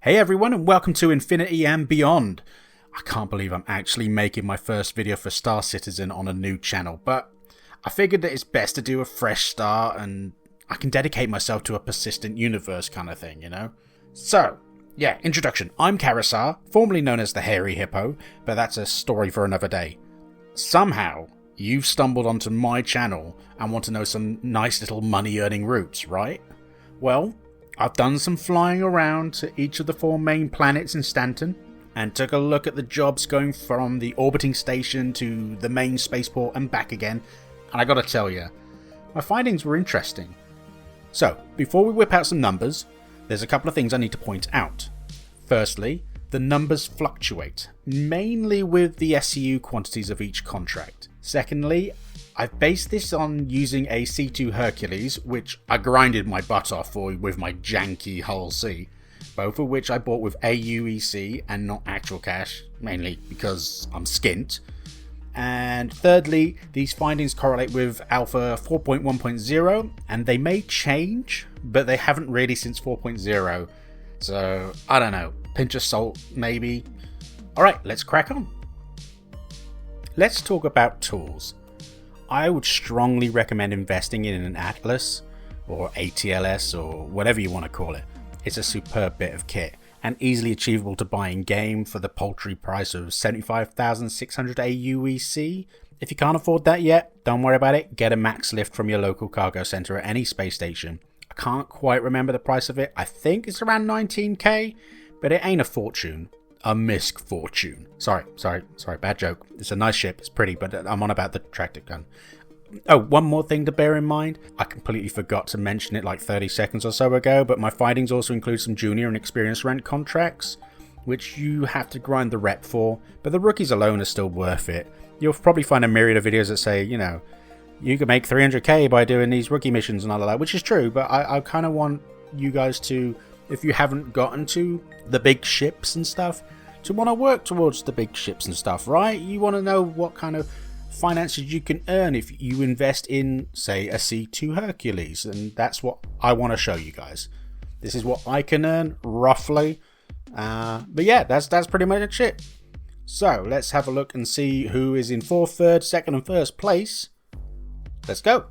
Hey everyone, and welcome to Infinity and Beyond. I can't believe I'm actually making my first video for Star Citizen on a new channel, but I figured that it's best to do a fresh start and I can dedicate myself to a persistent universe kind of thing, you know? So, yeah, introduction. I'm Karasar, formerly known as the Hairy Hippo, but that's a story for another day. Somehow, you've stumbled onto my channel and want to know some nice little money-earning routes, right? Well, I've done some flying around to each of the 4 main planets in Stanton and took a look at the jobs going from the orbiting station to the main spaceport and back again, and I gotta tell you, my findings were interesting. So, before we whip out some numbers, there's a couple of things I need to point out. Firstly, the numbers fluctuate, mainly with the SCU quantities of each contract. Secondly, I've based this on using a C2 Hercules, which I grinded my butt off for with my janky Hull C, both of which I bought with aUEC and not actual cash, mainly because I'm skint. And thirdly, these findings correlate with Alpha 4.1.0, and they may change, but they haven't really since 4.0. So, I don't know, pinch of salt maybe. Alright, let's crack on. Let's talk about tools. I would strongly recommend investing in an Atlas, or ATLS, or whatever you want to call it. It's a superb bit of kit, and easily achievable to buy in game for the paltry price of 75,600 aUEC. If you can't afford that yet, don't worry about it, get a max lift from your local cargo center at any space station. I can't quite remember the price of it, I think it's around 19k, but it ain't a fortune. A misfortune. Sorry, bad joke. It's a nice ship, it's pretty, but I'm on about the tractor gun. Oh, one more thing to bear in mind. I completely forgot to mention it like 30 seconds or so ago, but my findings also include some junior and experienced rent contracts, which you have to grind the rep for, but the rookies alone are still worth it. You'll probably find a myriad of videos that say, you know, you can make 300k by doing these rookie missions and all of that, which is true, but I kind of want you guys to, if you haven't gotten to the big ships and stuff, to want to work towards the big ships and stuff, right? You want to know what kind of finances you can earn if you invest in, say, a C2 Hercules, and that's what I want to show you guys. This is what I can earn, roughly. But yeah, that's pretty much it. So, let's have a look and see who is in 4th, 3rd, 2nd and 1st place. Let's go!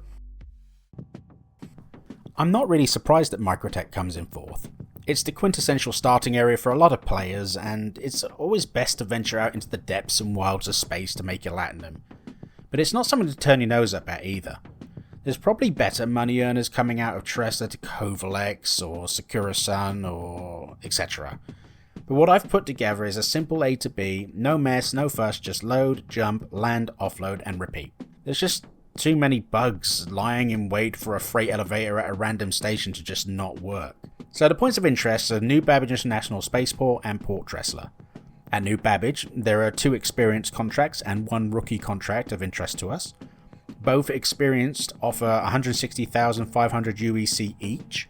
I'm not really surprised that Microtech comes in 4th. It's the quintessential starting area for a lot of players, and it's always best to venture out into the depths and wilds of space to make your latinum. But it's not something to turn your nose up at either. There's probably better money earners coming out of Tressa to Kovalex or Sakura-san or etc. But what I've put together is a simple A to B, no mess, no fuss, just load, jump, land, offload and repeat. There's just too many bugs lying in wait for a freight elevator at a random station to just not work. So the points of interest are New Babbage International Spaceport and Port Tressler. At New Babbage, there are 2 experienced contracts and 1 rookie contract of interest to us. Both experienced offer 160,500 UEC each,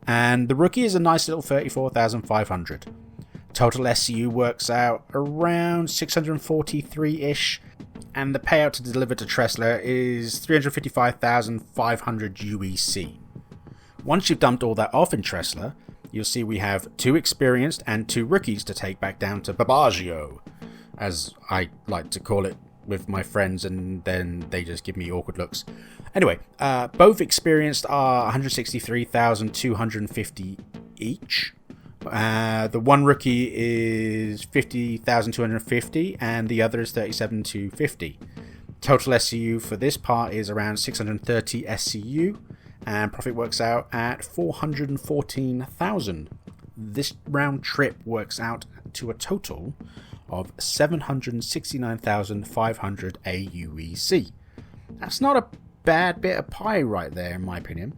and the rookie is a nice little 34,500. Total SCU works out around 643-ish, and the payout to deliver to Tressler is 355,500 UEC. Once you've dumped all that off in Tressler, you'll see we have 2 experienced and 2 rookies to take back down to Babaggio, as I like to call it with my friends, and then they just give me awkward looks. Anyway, both experienced are 163,250 each. The one rookie is 50,250 and the other is 37,250. Total SCU for this part is around 630 SCU, and profit works out at 414,000. This round trip works out to a total of 769,500 aUEC. That's not a bad bit of pie right there, in my opinion.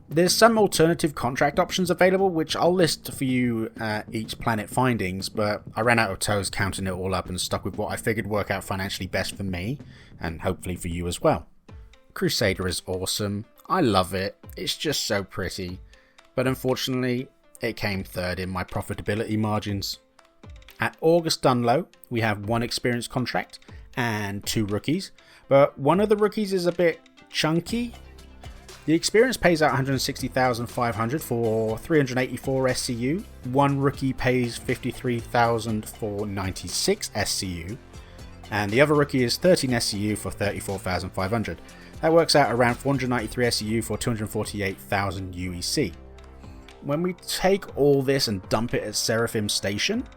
There's some alternative contract options available, which I'll list for you each planet findings, but I ran out of toes counting it all up and stuck with what I figured work out financially best for me, and hopefully for you as well. Crusader is awesome. I love it. It's just so pretty. But unfortunately, it came 3rd in my profitability margins. At August Dunlow, we have 1 experienced contract and 2 rookies, but one of the rookies is a bit chunky. The experience pays out 160,500 for 384 SCU. One rookie pays 53,000 for 96 SCU. And the other rookie is 13 SCU for 34,500. That works out around 493 SCU for 248,000 UEC. When we take all this and dump it at Seraphim Station,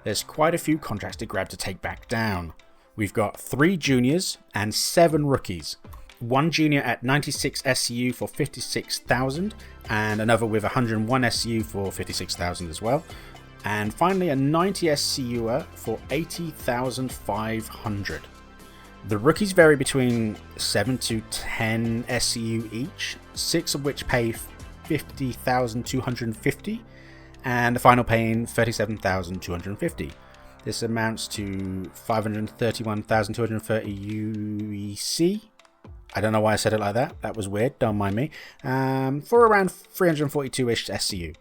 there's quite a few contracts to grab to take back down. We've got 3 juniors and 7 rookies. One junior at 96 SCU for 56,000 and another with 101 SCU for 56,000 as well. And finally a 90 SCUer for 80,500. The rookies vary between 7 to 10 SCU each, 6 of which pay 50,250 and the final paying 37,250. This amounts to 531,230 UEC. I don't know why I said it like that. That was weird. Don't mind me. For around 342-ish SCU.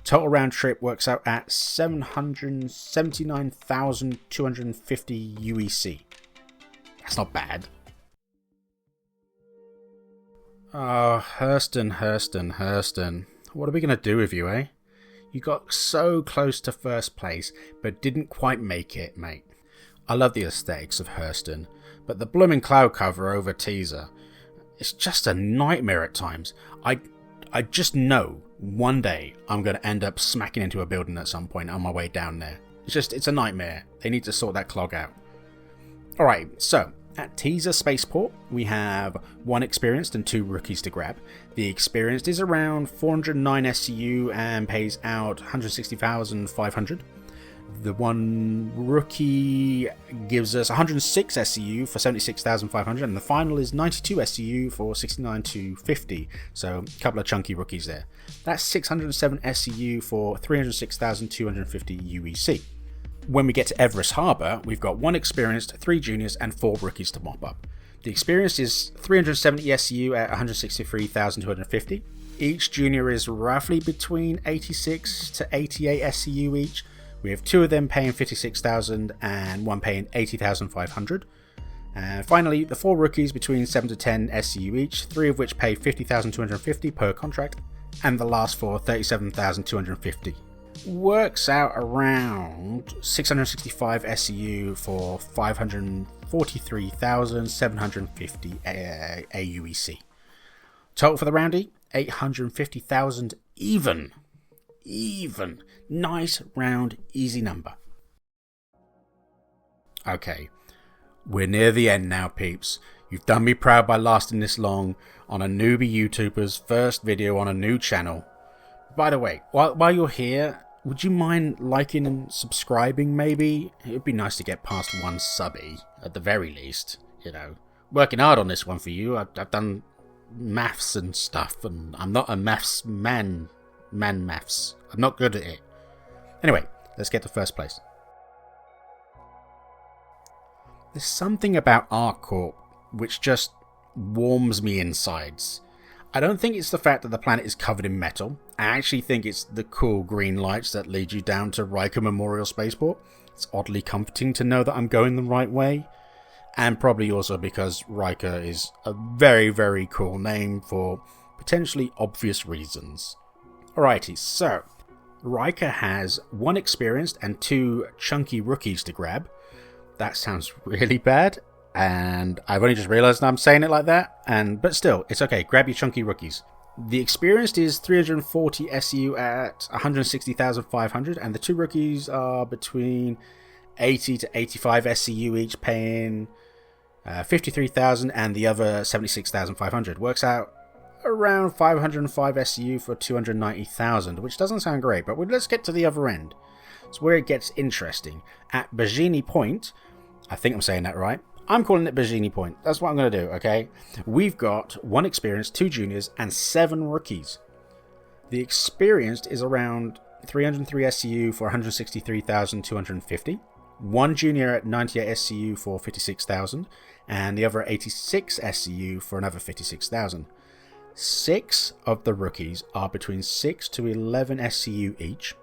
Total round trip works out at 779,250 UEC. That's not bad. Oh, Hurston. What are we going to do with you, eh? You got so close to first place, but didn't quite make it, mate. I love the aesthetics of Hurston, but the blooming cloud cover over teaser, it's just a nightmare at times. I just know one day I'm going to end up smacking into a building at some point on my way down there. It's a nightmare. They need to sort that clog out. Alright, so at Teaser Spaceport, we have 1 experienced and 2 rookies to grab. The experienced is around 409 SCU and pays out 160,500. The one rookie gives us 106 SCU for 76,500, and the final is 92 SCU for 69,250. So a couple of chunky rookies there. That's 607 SCU for 306,250 UEC. When we get to Everest Harbour, we've got 1 experienced, 3 juniors, and 4 rookies to mop up. The experienced is 370 SCU at 163,250. Each junior is roughly between 86 to 88 SCU each. We have 2 of them paying 56,000 and 1 paying 80,500. And finally, the 4 rookies between 7 to 10 SCU each, 3 of which pay 50,250 per contract, and the last 4 37,250. Works out around 665 SCU for 543,750 aUEC. Total for the roundy, 850,000 even. Nice, round, easy number. Okay, we're near the end now, peeps. You've done me proud by lasting this long on a newbie YouTuber's first video on a new channel. By the way, while you're here, would you mind liking and subscribing maybe? It would be nice to get past 1 subby, at the very least. You know, working hard on this one for you. I've done maths and stuff, and I'm not a maths man maths. I'm not good at it. Anyway, let's get to first place. There's something about ArcCorp which just warms me insides. I don't think it's the fact that the planet is covered in metal. I actually think it's the cool green lights that lead you down to Riker Memorial Spaceport. It's oddly comforting to know that I'm going the right way. And probably also because Riker is a very, very cool name for potentially obvious reasons. Alrighty, so Riker has 1 experienced and 2 chunky rookies to grab. That sounds really bad, and I've only just realised I'm saying it like that, but still, it's okay, grab your chunky rookies. The experienced is 340 SU at 160,500, and the 2 rookies are between 80 to 85 SCU each, paying 53,000 and the other 76,500. Works out around 505 SCU for 290,000, which doesn't sound great, but let's get to the other end. It's where it gets interesting. At Bajini Point, I think I'm saying that right, I'm calling it Bajini Point. That's what I'm going to do, okay? We've got 1 experienced, 2 juniors, and 7 rookies. The experienced is around 303 SCU for 163,250. 1 junior at 98 SCU for 56,000, and the other 86 SCU for another 56,000. 6 of the rookies are between 6 to 11 SCU each,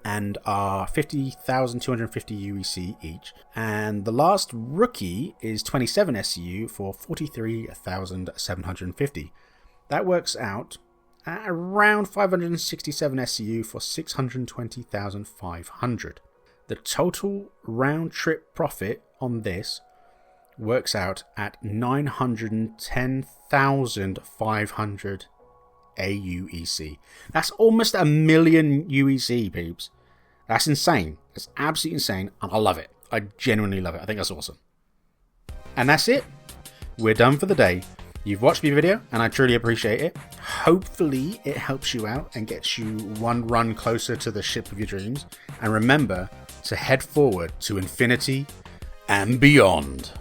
and are 50,250 UEC each. And the last rookie is 27 SCU for 43,750. That works out at around 567 SCU for 620,500. The total round trip profit on this works out at 910,500 aUEC. That's almost a million UEC, peeps. That's insane. That's absolutely insane, and I love it. I genuinely love it. I think that's awesome. And that's it. We're done for the day. You've watched my video, and I truly appreciate it. Hopefully, it helps you out and gets you one run closer to the ship of your dreams. And remember to head forward to infinity and beyond.